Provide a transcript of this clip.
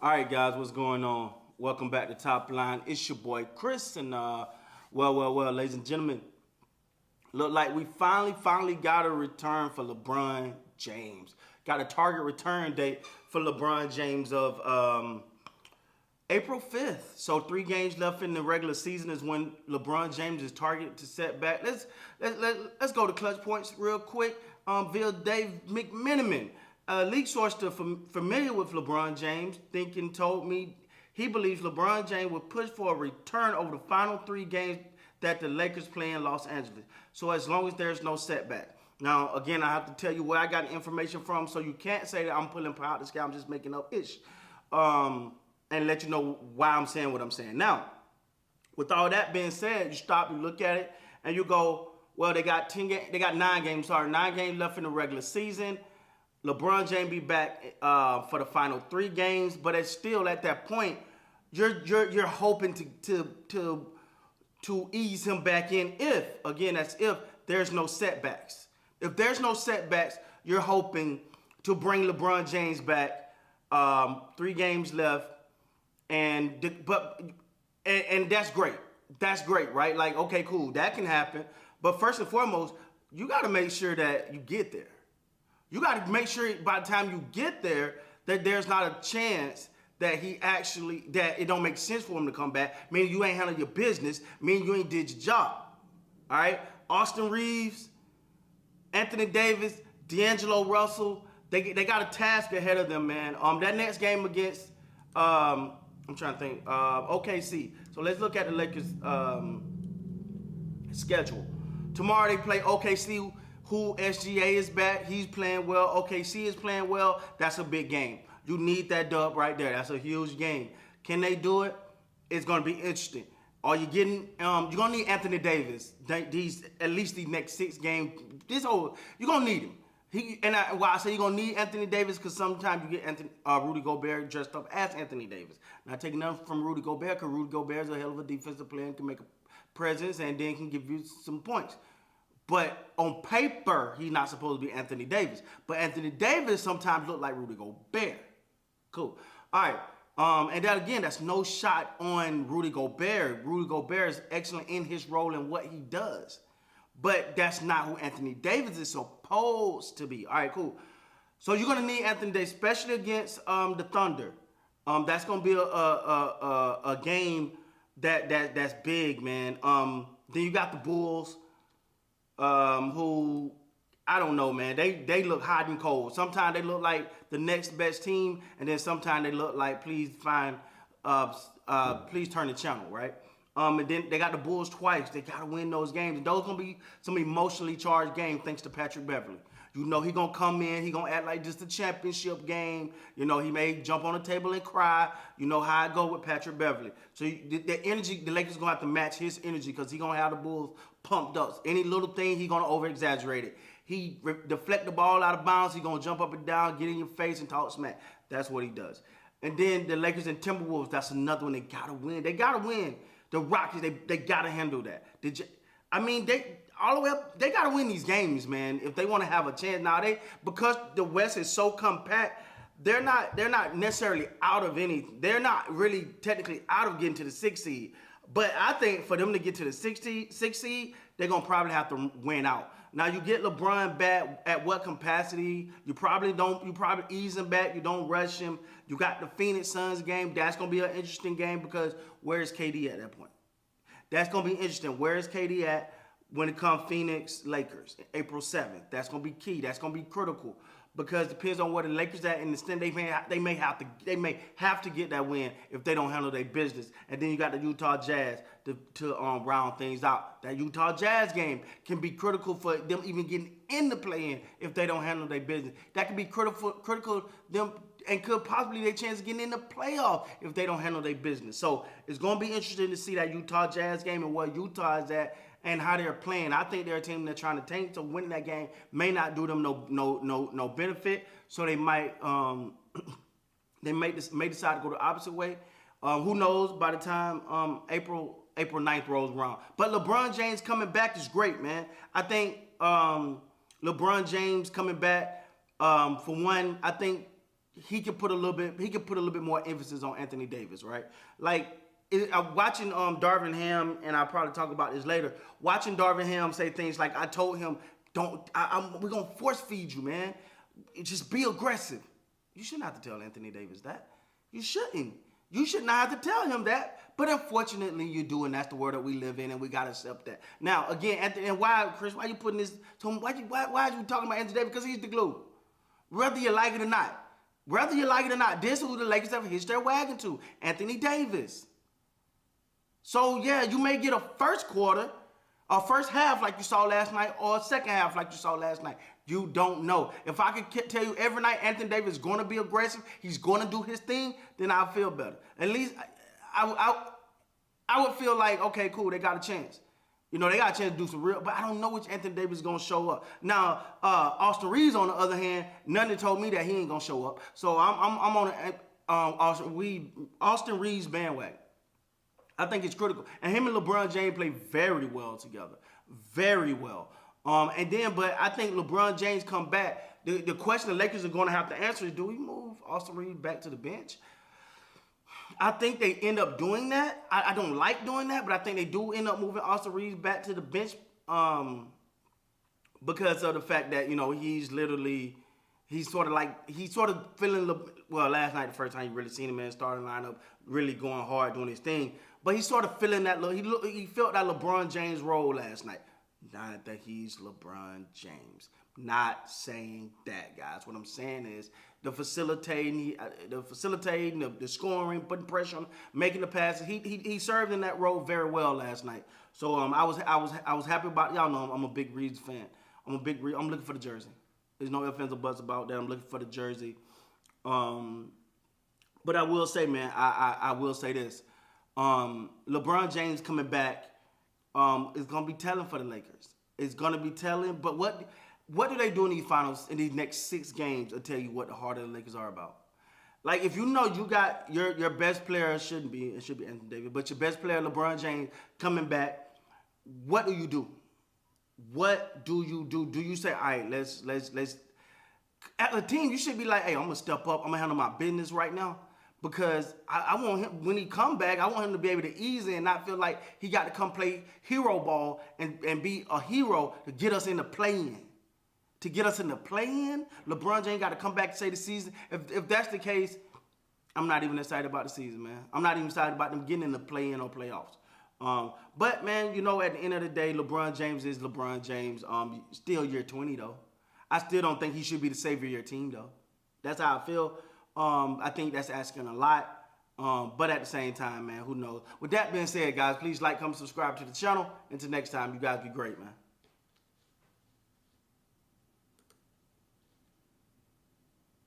All right, guys, what's going on? Welcome back to Top Line. It's your boy Chris, and well, ladies and gentlemen, look like we finally got a return for LeBron James. Got a target return date for LeBron James of April 5th. So 3 games left in the regular season is when LeBron James is targeted to set back. Let's go to clutch points real quick. Via Dave McMenamin. A league source familiar with LeBron James told me he believes LeBron James will push for a return over the final 3 games that the Lakers play in Los Angeles. So as long as there's no setback. Now, again, I have to tell you where I got the information from, so you can't say that I'm pulling out the sky. I'm just making up ish. And let you know why I'm saying what I'm saying. Now, with all that being said, you stop, you look at it, and you go, well, they got 9 games. 9 games left in the regular season. LeBron James be back for the final 3 games, but it's still at that point you're hoping to ease him back in if there's no setbacks. If there's no setbacks, you're hoping to bring LeBron James back. 3 games left, and that's great. That's great, right? Like, okay, cool, that can happen. But first and foremost, you got to make sure that you get there. You got to make sure by the time you get there that there's not a chance that that it don't make sense for him to come back, meaning you ain't handling your business, meaning you ain't did your job. All right? Austin Reeves, Anthony Davis, D'Angelo Russell, they got a task ahead of them, man. That next game against, I'm trying to think, OKC. So let's look at the Lakers schedule. Tomorrow they play OKC, who SGA is back. He's playing well. OKC is playing well. That's a big game. You need that dub right there. That's a huge game. Can they do it? It's going to be interesting. Are you getting? You're going to need Anthony Davis. At least these next 6 games. You're going to need him. Why I say you're going to need Anthony Davis, because sometimes you get Rudy Gobert dressed up as Anthony Davis. Not taking nothing from Rudy Gobert, because Rudy Gobert is a hell of a defensive player and can make a presence and then can give you some points. But on paper, he's not supposed to be Anthony Davis. But Anthony Davis sometimes look like Rudy Gobert. Cool. All right. And that, again, that's no shot on Rudy Gobert. Rudy Gobert is excellent in his role and what he does. But that's not who Anthony Davis is supposed to be. All right, cool. So you're going to need Anthony Davis, especially against the Thunder. That's going to be a game that's big, man. Then you got the Bulls. Who, I don't know, man. They look hot and cold. Sometimes they look like the next best team, and then sometimes they look like please turn the channel, right? And then they got the Bulls twice. They gotta win those games, and those gonna be some emotionally charged games thanks to Patrick Beverley. You know he gonna come in, he gonna act like just a championship game. You know he may jump on the table and cry. You know how I go with Patrick Beverley. So the energy, the Lakers gonna have to match his energy, because he gonna have the Bulls pumped up. Any little thing, he gonna over-exaggerate it. He deflect the ball out of bounds. He gonna jump up and down, get in your face, and talk smack. That's what he does. And then the Lakers and Timberwolves, that's another one they gotta win. They gotta win. The Rockets, they gotta handle that. All the way up, they gotta win these games, man, if they want to have a chance. Now because the West is so compact, they're not necessarily out of anything. They're not really technically out of getting to the 6th seed. But I think for them to get to the 6th seed, they're gonna probably have to win out. Now you get LeBron back at what capacity? You probably ease him back. You don't rush him. You got the Phoenix Suns game. That's gonna be an interesting game, because where's KD at that point? That's gonna be interesting. Where's KD at when it comes Phoenix Lakers, April 7th? That's gonna be key. That's gonna be critical, because it depends on where the Lakers at, and they may have to get that win if they don't handle their business. And then you got the Utah Jazz to round things out. That Utah Jazz game can be critical for them even getting in the play-in if they don't handle their business. That could be critical them, and could possibly their chance of getting in the playoff if they don't handle their business. So it's gonna be interesting to see that Utah Jazz game and where Utah is at and how they're playing. I think they're a team that's trying to tank, so winning that game may not do them no benefit. So they might may decide to go the opposite way. Who knows? By the time April 9th rolls around, but LeBron James coming back is great, man. I think LeBron James coming back, for one, I think he could put a little bit more emphasis on Anthony Davis, right? Like watching Darvin Ham, and I'll probably talk about this later. Watching Darvin Ham say things like, "I told him, we're gonna force feed you, man. Just be aggressive." You shouldn't have to tell Anthony Davis that. You shouldn't. You should not have to tell him that. But unfortunately, you do, and that's the world that we live in, and we gotta accept that. Now, again, Anthony, and why, Chris? Why you putting this? Why are you talking about Anthony Davis? Because he's the glue. Whether you like it or not. This is who the Lakers have hitched their wagon to. Anthony Davis. So, yeah, you may get a first quarter, a first half like you saw last night, or a second half like you saw last night. You don't know. If I could tell you every night Anthony Davis is going to be aggressive, he's going to do his thing, then I'll feel better. At least I would feel like, okay, cool, they got a chance. You know, they got a chance to do some real, but I don't know which Anthony Davis is going to show up. Now, Austin Reeves, on the other hand, nothing told me that he ain't going to show up. So I'm on Austin Reeves bandwagon. I think it's critical. And him and LeBron James play very well together. Very well. But I think LeBron James come back. The question the Lakers are going to have to answer is, do we move Austin Reeves back to the bench? I think they end up doing that. I don't like doing that, but I think they do end up moving Austin Reeves back to the bench because of the fact that, you know, he's sort of feeling, well, last night, the first time you really seen him in the starting lineup, really going hard, doing his thing. But he's sort of feeling that, he felt that LeBron James role last night. Not that he's LeBron James. Not saying that, guys. What I'm saying is the facilitating, the scoring, putting pressure on, making the passes. He served in that role very well last night. So I was happy about. Y'all know I'm a big Reeves fan. I'm looking for the jersey. There's no ifs, ands, or buts about that. I'm looking for the jersey. But I will say, man, I will say this. LeBron James coming back is going to be telling for the Lakers. It's going to be telling. But what do they do in these finals, in these next 6 games, will tell you what the heart of the Lakers are about. Like, if you know you got your best player, it should be Anthony Davis, but your best player, LeBron James, coming back, what do you do? What do you do? Do you say, all right, let's as a team, you should be like, hey, I'm going to step up. I'm going to handle my business right now. Because I want him, when he come back, I want him to be able to ease in and not feel like he got to come play hero ball and be a hero to get us in the play-in. To get us in the play-in, LeBron James got to come back to say the season. If that's the case, I'm not even excited about the season, man. I'm not even excited about them getting in the play-in or playoffs. But, man, you know, at the end of the day, LeBron James is LeBron James. Still year 20, though. I still don't think he should be the savior of your team, though. That's how I feel. I think that's asking a lot. But at the same time, man, who knows? With that being said, guys, please like, comment, subscribe to the channel. Until next time, you guys be great, man.